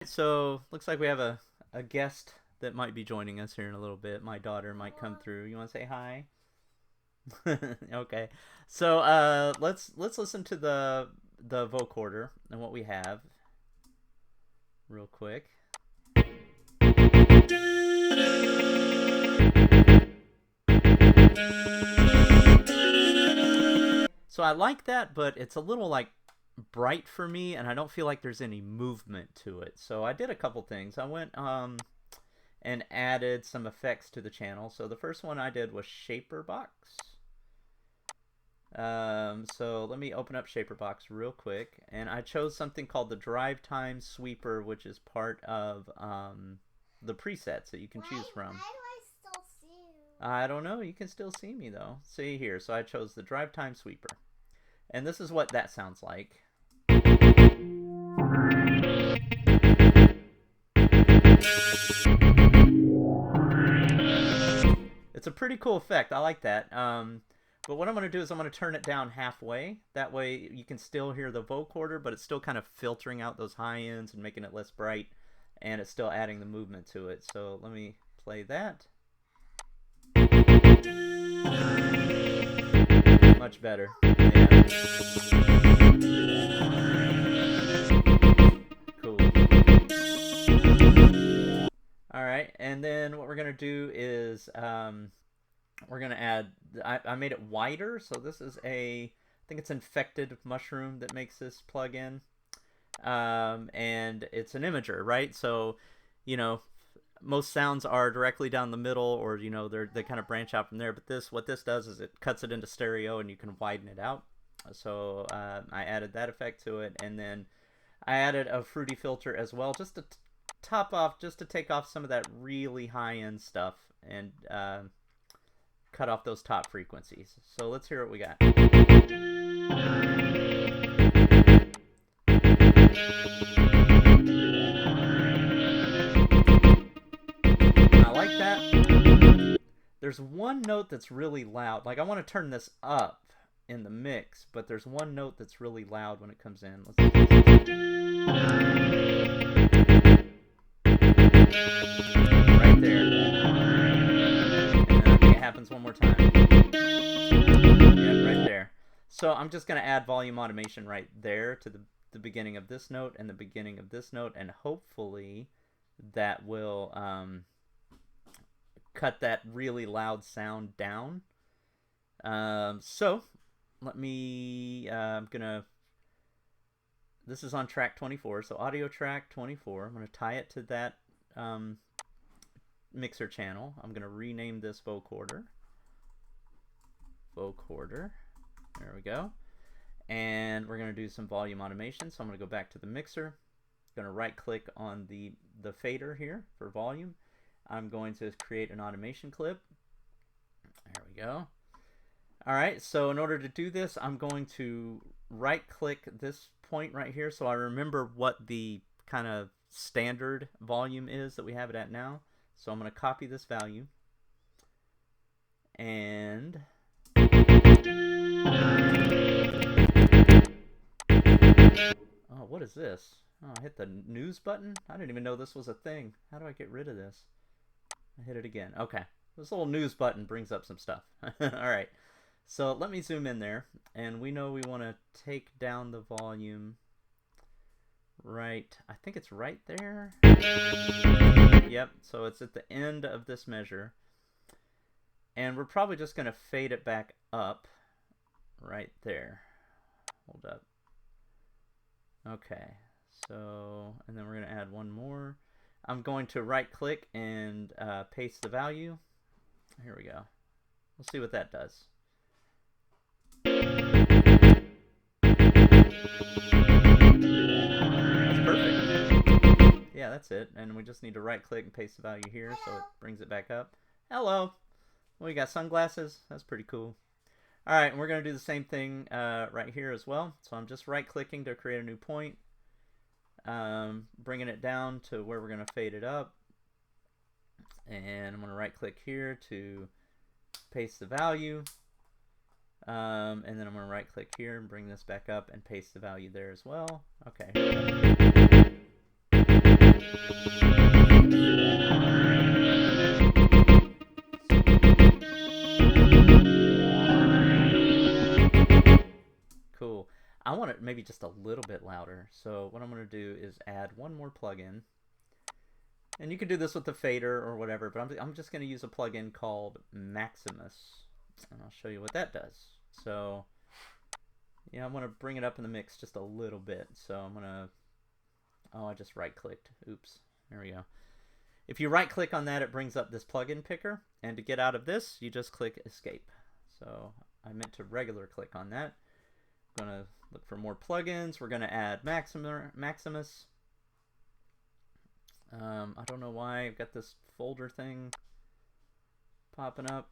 So looks like we have a guest that might be joining us here in a little bit. My daughter might come through. You want to say hi? Okay. So let's listen to the vocoder and what we have real quick. So I like that, but it's a little like bright for me, and I don't feel like there's any movement to it. So I did a couple things. I went and added some effects to the channel. So the first one I did was Shaperbox. So let me open up Shaperbox real quick, and I chose something called the Drive Time Sweeper, which is part of the presets that you can choose from. Why do I still see you? I don't know. You can still see me though. See here. So I chose the Drive Time Sweeper, and this is what that sounds like. It's a pretty cool effect. I like that. But what I'm going to do is I'm going to turn it down halfway. That way you can still hear the vocoder, but it's still kind of filtering out those high ends and making it less bright, and it's still adding the movement to it. So let me play that. Much better. Yeah. Cool. Alright, and then what we're going to do is we're going to add, I made it wider, so this is I think it's infected mushroom that makes this plugin. And it's an imager, right? So, you know, most sounds are directly down the middle, or you know, they kind of branch out from there. But what this does is it cuts it into stereo, and you can widen it out. So I added that effect to it, and then I added a fruity filter as well, just to top off, just to take off some of that really high end stuff and cut off those top frequencies. So let's hear what we got. I like that. There's one note that's really loud. Like, I want to turn this up in the mix, but there's one note that's really loud when it comes in. Let's right there. And then I think it happens one more time. Yeah, right there. So I'm just going to add volume automation right there to the beginning of this note and the beginning of this note, and hopefully that will cut that really loud sound down. So let me, I'm gonna, this is on track 24, so audio track 24. I'm gonna tie it to that mixer channel. I'm gonna rename this vocoder. There we go. And we're gonna do some volume automation. So I'm gonna go back to the mixer. I'm gonna right click on the fader here for volume. I'm going to create an automation clip. There we go. All right, so in order to do this, I'm going to right click this point right here so I remember what the kind of standard volume is that we have it at now. So I'm going to copy this value, and oh, what is this? Oh, I hit the news button? I didn't even know this was a thing. How do I get rid of this? I hit it again. Okay. This little news button brings up some stuff. Alright. So let me zoom in there. And we know we want to take down the volume right. I think it's right there. Yep. So it's at the end of this measure. And we're probably just going to fade it back up right there. Hold up. Okay. So, and then we're going to add one more. I'm going to right click and paste the value. Here we go. We'll see what that does. That's perfect. Yeah, that's it. And we just need to right click and paste the value here. So it brings it back up. Hello. Well, you got sunglasses. That's pretty cool. All right, and we're going to do the same thing right here as well. So I'm just right clicking to create a new point. Bringing it down to where we're going to fade it up, and I'm going to right click here to paste the value, and then I'm going to right click here and bring this back up and paste the value there as well. Okay. Cool. I want it maybe just a little bit louder. So what I'm going to do is add one more plugin. And you can do this with the fader or whatever, but I'm just going to use a plugin called Maximus. And I'll show you what that does. So, yeah, I want to bring it up in the mix just a little bit. So I'm going to, oh, I just right-clicked. Oops. There we go. If you right-click on that, it brings up this plugin picker. And to get out of this, you just click Escape. So I meant to regular click on that. I'm going to look for more plugins. We're going to add Maximus. I don't know why I've got this folder thing popping up.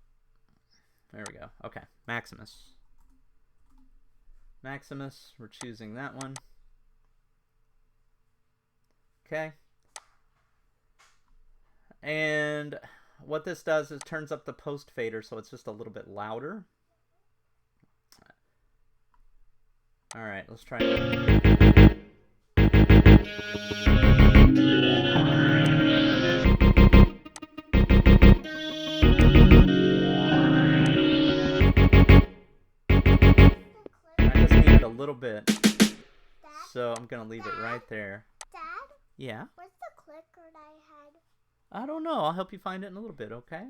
There we go. Okay, Maximus. We're choosing that one. Okay. And what this does is turns up the post fader so it's just a little bit louder. All right, let's try it. A little bit. Dad? So I'm gonna leave it right there. Dad? Yeah? Where's the clicker I had? I don't know. I'll help you find it in a little bit, okay?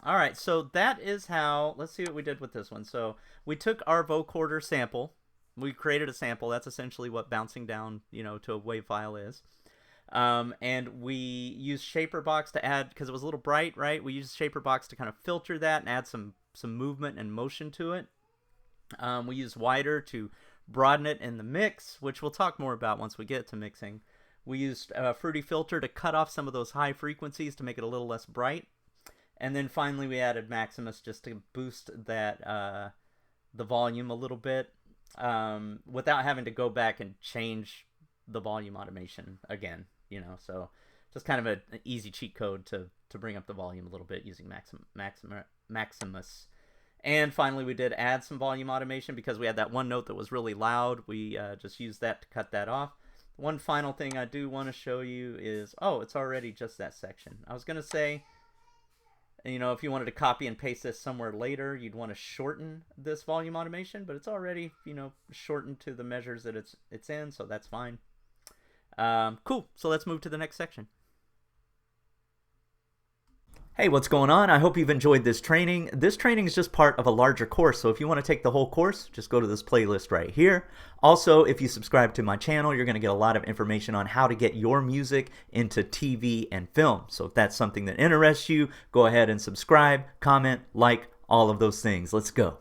Alright, so that is how, let's see what we did with this one. So we took our vocorder sample. We created a sample. That's essentially what bouncing down, you know, to a wave file is. And we used Shaperbox to add, because it was a little bright, right? We used Shaperbox to kind of filter that and add some movement and motion to it. We used wider to broaden it in the mix, which we'll talk more about once we get to mixing. We used Fruity Filter to cut off some of those high frequencies to make it a little less bright. And then finally we added Maximus just to boost that the volume a little bit without having to go back and change the volume automation again, you know. So just kind of an easy cheat code to bring up the volume a little bit using Maximus. And finally, we did add some volume automation because we had that one note that was really loud. We just used that to cut that off. One final thing I do want to show you is, oh, it's already just that section. I was going to say, you know, if you wanted to copy and paste this somewhere later, you'd want to shorten this volume automation, but it's already, you know, shortened to the measures that it's in, so that's fine. Cool. So let's move to the next section. Hey, what's going on? I hope you've enjoyed this training. This training is just part of a larger course, so if you want to take the whole course, just go to this playlist right here. Also, if you subscribe to my channel, you're going to get a lot of information on how to get your music into TV and film. So if that's something that interests you, go ahead and subscribe, comment, like, all of those things. Let's go.